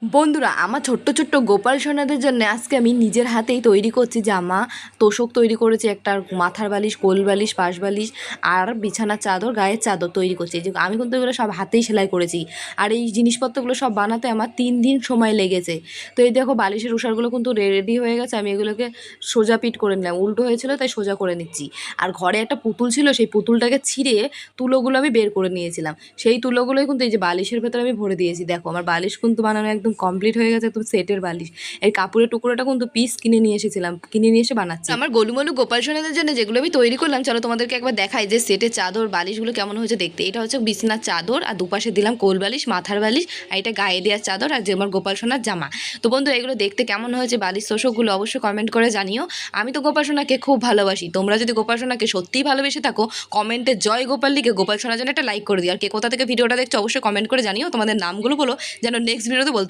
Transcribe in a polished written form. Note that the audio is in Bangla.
বন্ধুরা, আমার ছোট্ট ছোট্ট গোপাল সোনাদের জন্য আজকে আমি নিজের হাতেই তৈরি করছি জামা। তোশক তৈরি করেছি, একটা মাথার বালিশ, কোল বালিশ, পাশ বালিশ আর বিছানার চাদর, গায়ের চাদর তৈরি করছি। এই যে আমি কিন্তু এগুলো সব হাতেই সেলাই করেছি। আর এই জিনিসপত্রগুলো সব বানাতে আমার 3 দিন সময় লেগেছে। তো এই দেখো, বালিশের উষারগুলো কিন্তু রেডি হয়ে গেছে। আমি এগুলোকে সোজা পিট করে নিলাম, উল্টো হয়েছিল তাই সোজা করে নিচ্ছি। আর ঘরে একটা পুতুল ছিল, সেই পুতুলটাকে ছিঁড়ে তুলোগুলো আমি বের করে নিয়েছিলাম। সেই তুলোগুলোই কিন্তু এই যে বালিশের ভেতরে আমি ভরে দিয়েছি। দেখো, আমার বালিশ কিন্তু বানানো একদম কমপ্লিট হয়ে গেছে, একদম সেটের বালিশ। এই কাপড়ের টুকরোটা কিন্তু পিস কিনে নিয়ে এসেছিলাম, কিনে নিয়ে এসে বানাচ্ছি। আমার গোলুমলু গোপাল সোনাদের জন্য যেগুলো আমি তৈরি করলাম, চলো তোমাদেরকে একবার দেখাই যে সেটের চাদর বালিশগুলো কেমন হয়েছে দেখতে। এটা হচ্ছে বিছানার চাদর, আর দুপাশে দিলাম কোল বালিশ, মাথার বালিশ, আর এটা গায়ে দেওয়ার চাদর, আর যে আমার গোপাল সোনার জামা। তো বন্ধুরা, এগুলো দেখতে কেমন হয়েছে বালিশ তোষকগুলো অবশ্যই কমেন্ট করে জানিও। আমি তো গোপাল সোনাকে খুব ভালোবাসি। তোমরা যদি গোপাল সোনাকে সত্যিই ভালোবেসে থাকো, কমেন্টে জয় গোপাল লিখে গোপাল সোনার জন্য একটা লাইক করে দিও। আর কে কোথা থেকে ভিডিওটা দেখছো অবশ্যই কমেন্ট করে জানিও। তোমাদের নামগুলো বলো, যেন নেক্সট ভিডিওতে বলতে